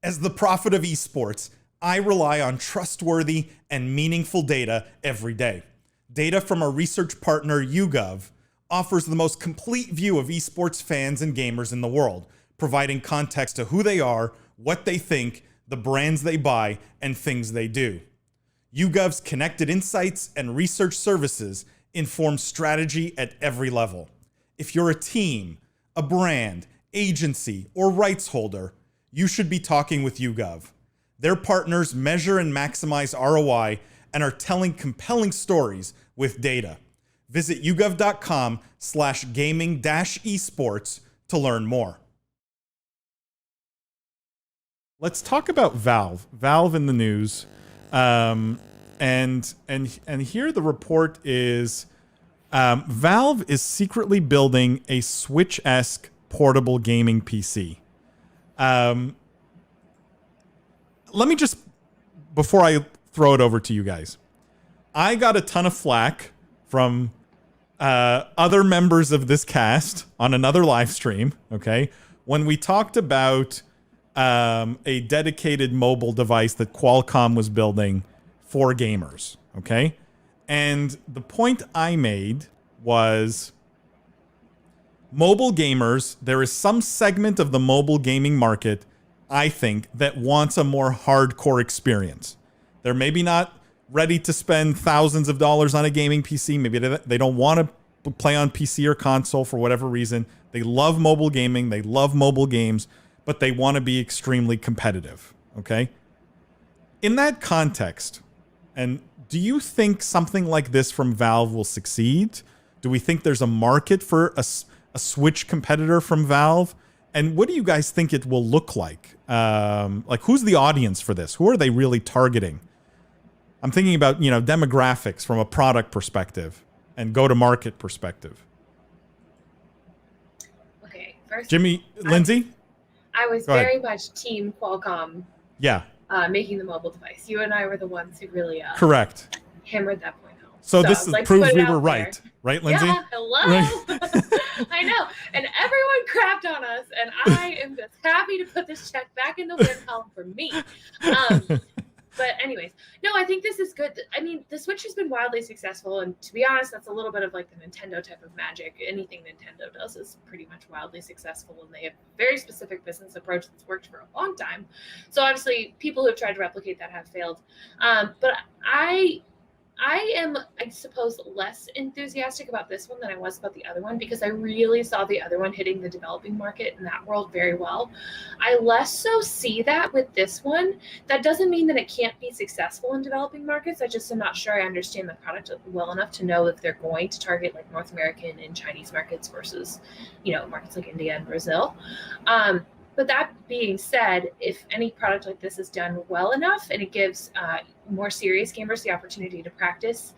As the prophet of esports, I rely on trustworthy and meaningful data every day. Data from our research partner, YouGov, offers the most complete view of esports fans and gamers in the world, providing context to who they are, what they think, the brands they buy, and things they do. YouGov's connected insights and research services inform strategy at every level. If you're a team, a brand, agency, or rights holder, you should be talking with YouGov. Their partners measure and maximize ROI and are telling compelling stories with data. Visit yougov.com/gaming-esports to learn more. Let's talk about Valve. Valve in the news. And here the report is Valve is secretly building a Switch-esque portable gaming PC. Let me just, before I throw it over to you guys, I got a ton of flack from other members of this cast on another live stream, okay, when we talked about a dedicated mobile device that Qualcomm was building for gamers, okay? And the point I made was mobile gamers, there is some segment of the mobile gaming market, I think, that wants a more hardcore experience. They're maybe not ready to spend thousands of dollars on a gaming PC. Maybe they don't want to play on PC or console for whatever reason. They love mobile gaming. They love mobile games, but they want to be extremely competitive, okay? In that context, and do you think something like this from Valve will succeed? Do we think there's a market for a Switch competitor from Valve? And what do you guys think it will look like? Like, who's the audience for this? Who are they really targeting? I'm thinking about, demographics from a product perspective and go-to-market perspective. Okay, first, Lindsay? I was very much team Qualcomm. Yeah. Making the mobile device. You and I were the ones who really correct hammered that point home. So this proves we were right. Right, Lindsay? Yeah, hello. Right. I know. And everyone crapped on us, and I am just happy to put this check back in the win column for me. But anyways, no, I think this is good. I mean, the Switch has been wildly successful, and to be honest, that's a little bit of like the Nintendo type of magic. Anything Nintendo does is pretty much wildly successful, and they have a very specific business approach that's worked for a long time. So obviously, people who have tried to replicate that have failed. But I am, I suppose, less enthusiastic about this one than I was about the other one because I really saw the other one hitting the developing market in that world very well. I less so see that with this one. That doesn't mean that it can't be successful in developing markets. I just am not sure I understand the product well enough to know if they're going to target like North American and Chinese markets versus, markets like India and Brazil. But that being said, if any product like this is done well enough and it gives more serious gamers the opportunity to practice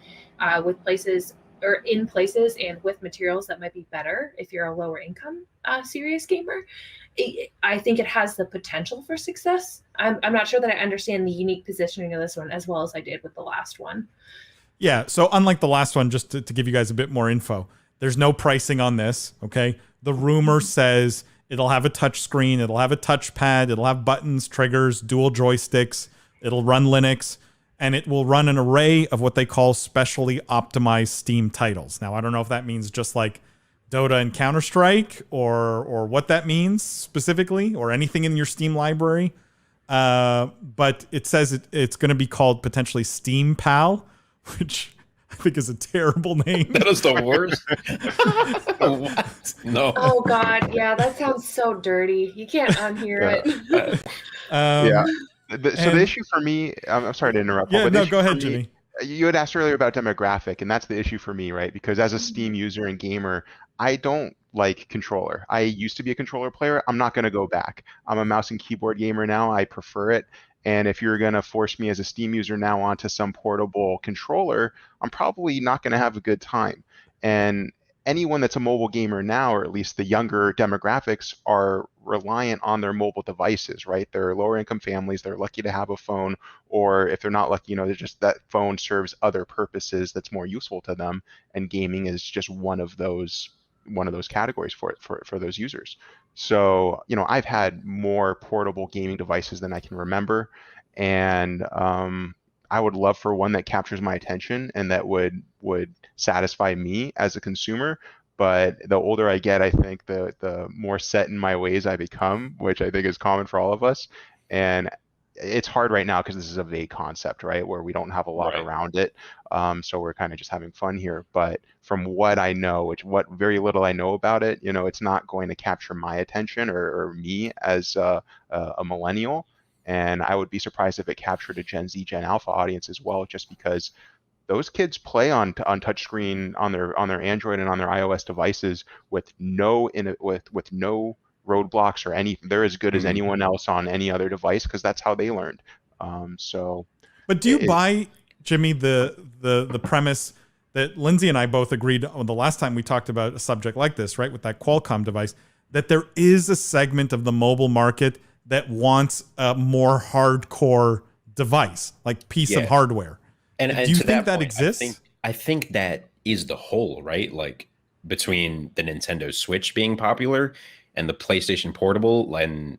with places or in places and with materials that might be better if you're a lower income serious gamer, I think it has the potential for success. I'm not sure that I understand the unique positioning of this one as well as I did with the last one. Yeah, so unlike the last one, just to give you guys a bit more info, there's no pricing on this, okay? The rumor says it'll have a touch screen, it'll have a touchpad, it'll have buttons, triggers, dual joysticks, it'll run Linux, and it will run an array of what they call specially optimized Steam titles. Now, I don't know if that means just like Dota and Counter-Strike or what that means specifically, or anything in your Steam library. But it says it's going to be called potentially Steam Pal, which I think is a terrible name. That is the worst. What? No. Oh God, yeah, that sounds so dirty. You can't unhear it. Yeah. So the issue for me, I'm sorry to interrupt. Yeah, but no, go ahead, Jimmy. You had asked earlier about demographic, and that's the issue for me, right? Because as a Steam user and gamer, I don't like controller. I used to be a controller player. I'm not going to go back. I'm a mouse and keyboard gamer now. I prefer it. And if you're going to force me as a Steam user now onto some portable controller, I'm probably not going to have a good time. And anyone that's a mobile gamer now, or at least the younger demographics, are reliant on their mobile devices, right? They're lower income families, they're lucky to have a phone, or if they're not lucky, they're just that phone serves other purposes that's more useful to them, and gaming is just one of those one of those categories for those users. So, you know, I've had more portable gaming devices than I can remember, and I would love for one that captures my attention and that would satisfy me as a consumer. But the older I get, I think the more set in my ways I become, which I think is common for all of us. And it's hard right now because this is a vague concept, right? Where we don't have a lot around it. So we're kind of just having fun here. But from what I know, what very little I know about it, you know, it's not going to capture my attention or me as a millennial. And I would be surprised if it captured a Gen Z, Gen Alpha audience as well, just because those kids play on touchscreen on their Android and on their iOS devices with no roadblocks or anything. They're as good as anyone else on any other device because that's how they learned. But do you buy, Jimmy, the premise that Lindsay and I both agreed on the last time we talked about a subject like this, right, with that Qualcomm device, that there is a segment of the mobile market that wants a more hardcore device, like piece of hardware? And do you think that exists? I think that is the whole, right? Like between the Nintendo Switch being popular and the PlayStation Portable and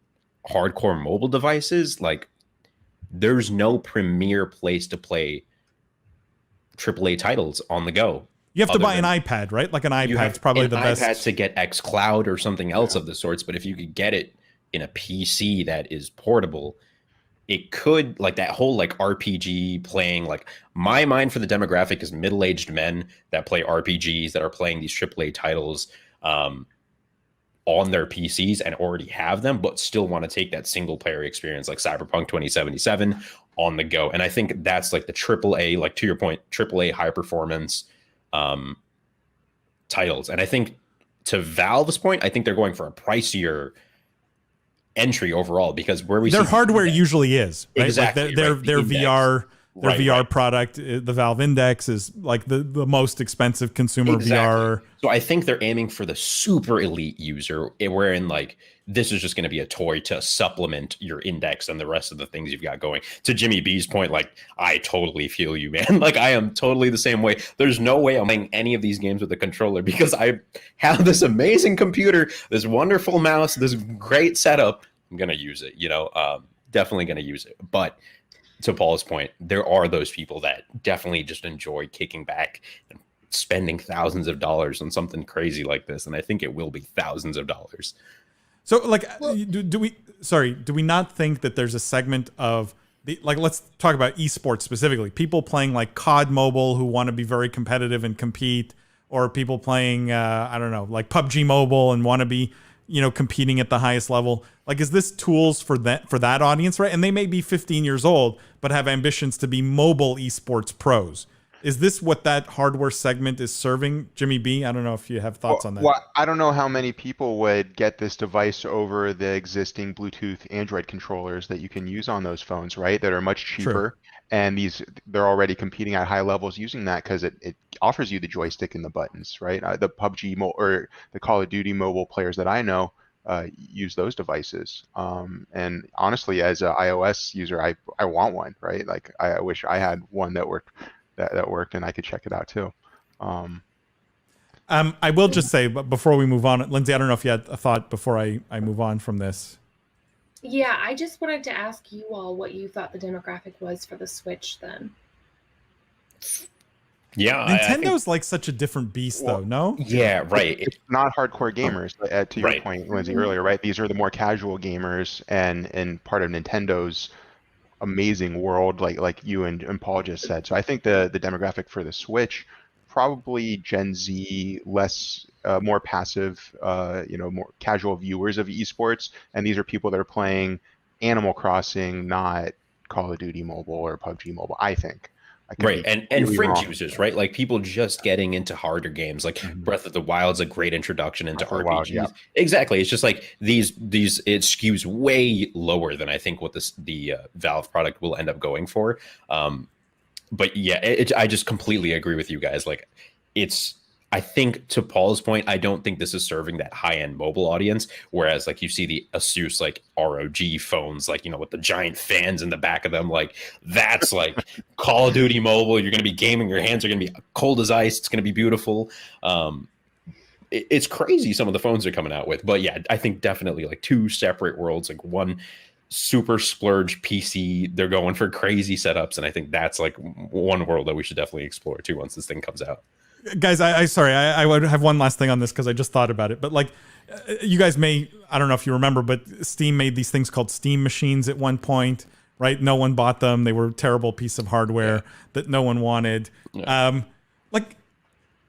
hardcore mobile devices, like there's no premier place to play AAA titles on the go. You have to buy an iPad, right? Like an iPad's probably the best. iPad to get xCloud or something else of the sorts. But if you could get it in a PC that is portable, it could, like that whole like RPG playing, like my mind for the demographic is middle-aged men that play RPGs that are playing these AAA titles on their PCs and already have them, but still want to take that single player experience like Cyberpunk 2077 on the go. And I think that's like the AAA, like to your point, AAA high performance titles. And I think to Valve's point, I think they're going for a pricier entry overall because where we their hardware usually is right? Exactly like their VR VR product, the Valve Index is like the most expensive consumer VR. So I think they're aiming for the super elite user, wherein like this is just going to be a toy to supplement your Index and the rest of the things you've got going. To Jimmy B's point, like I totally feel you, man. Like I am totally the same way. There's no way I'm playing any of these games with a controller because I have this amazing computer, this wonderful mouse, this great setup. I'm going to use it, definitely going to use it. But to Paul's point, there are those people that definitely just enjoy kicking back and spending thousands of dollars on something crazy like this. And I think it will be thousands of dollars. So like, do we not think that there's a segment of let's talk about esports specifically, people playing like COD Mobile who want to be very competitive and compete, or people playing, I don't know, like PUBG Mobile and want to be, competing at the highest level. Like, is this tools for that audience, right? And they may be 15 years old, but have ambitions to be mobile esports pros. Is this what that hardware segment is serving, Jimmy B? I don't know if you have thoughts on that. Well, I don't know how many people would get this device over the existing Bluetooth Android controllers that you can use on those phones, right? That are much cheaper. True. And they're already competing at high levels using that because it offers you the joystick and the buttons, right? The PUBG or the Call of Duty mobile players that I know use those devices. And honestly, as an iOS user, I want one, right? Like I wish I had one that worked and I could check it out too. I will just say, but before we move on, Lindsay, I don't know if you had a thought before I move on from this. Yeah, I just wanted to ask you all what you thought the demographic was for the Switch then. Yeah, Nintendo's like such a different beast, though. No. Yeah, right. It's not hardcore gamers. To your point, Lindsay, earlier, right? These are the more casual gamers, and part of Nintendo's amazing world, like you and Paul just said. So I think the demographic for the Switch, probably Gen Z, more passive, more casual viewers of esports, and these are people that are playing Animal Crossing, not Call of Duty Mobile or PUBG Mobile, I think. Right, and fringe users, right? Like people just getting into harder games, like Breath of the Wild's a great introduction into RPGs. Wild, yeah. Exactly, it's just like these it skews way lower than I think what the Valve product will end up going for. But yeah, I just completely agree with you guys. Like I think to Paul's point, I don't think this is serving that high-end mobile audience. Whereas like you see the Asus like ROG phones, like, with the giant fans in the back of them, like that's like Call of Duty Mobile. You're going to be gaming. Your hands are going to be cold as ice. It's going to be beautiful. it's crazy some of the phones are coming out with. But yeah, I think definitely like two separate worlds, like one super splurge PC. They're going for crazy setups. And I think that's like one world that we should definitely explore too once this thing comes out. Guys, I would have one last thing on this because I just thought about it. But like, you guys may, I don't know if you remember, but Steam made these things called Steam machines at one point, right? No one bought them. They were a terrible piece of hardware that no one wanted. Yeah. Like,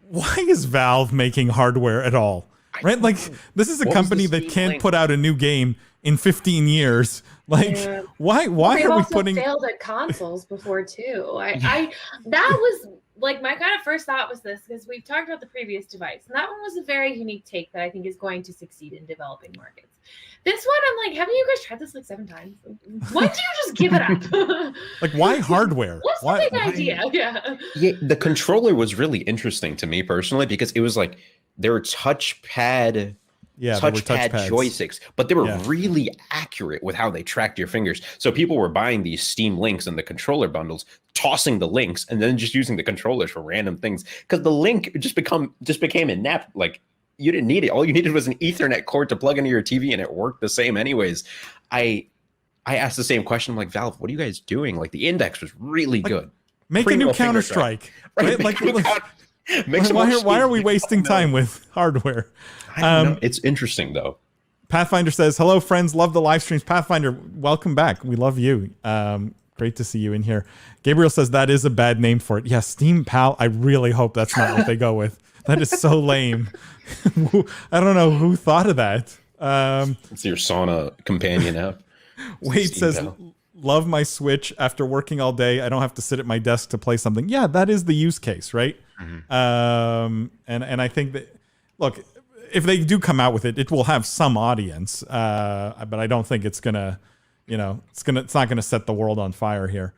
why is Valve making hardware at all? Right? Like, this is a company that can't put out a new game in 15 years. Like, why are we putting... They've also failed at consoles before, too. That was, like, my kind of first thought was this, because we've talked about the previous device, and that one was a very unique take that I think is going to succeed in developing markets. This one, I'm like, haven't you guys tried this like 7 times? Why do you just give it up? Like, why hardware? What's the big idea? Yeah, the controller was really interesting to me personally because it was like there were touchpad joysticks, but they were really accurate with how they tracked your fingers. So people were buying these Steam Links and the controller bundles, tossing the links, and then just using the controllers for random things because the link just became inept. Like, you didn't need it. All you needed was an Ethernet cord to plug into your TV, and it worked the same anyways. I asked the same question. I'm like, Valve, what are you guys doing? Like, the index was really good. Make a new Counter-Strike. Right? Like, why are we wasting time with hardware? I don't know. It's interesting, though. Pathfinder says, hello, friends. Love the live streams. Pathfinder, welcome back. We love you. Great to see you in here. Gabriel says that is a bad name for it. Yeah, Steam Pal. I really hope that's not what they go with. That is so lame. I don't know who thought of that. It's your sauna companion app. Wade says, love my Switch. After working all day, I don't have to sit at my desk to play something. Yeah, that is the use case, right? Mm-hmm. And I think that, look, if they do come out with it, it will have some audience. But I don't think it's gonna, it's not gonna set the world on fire here.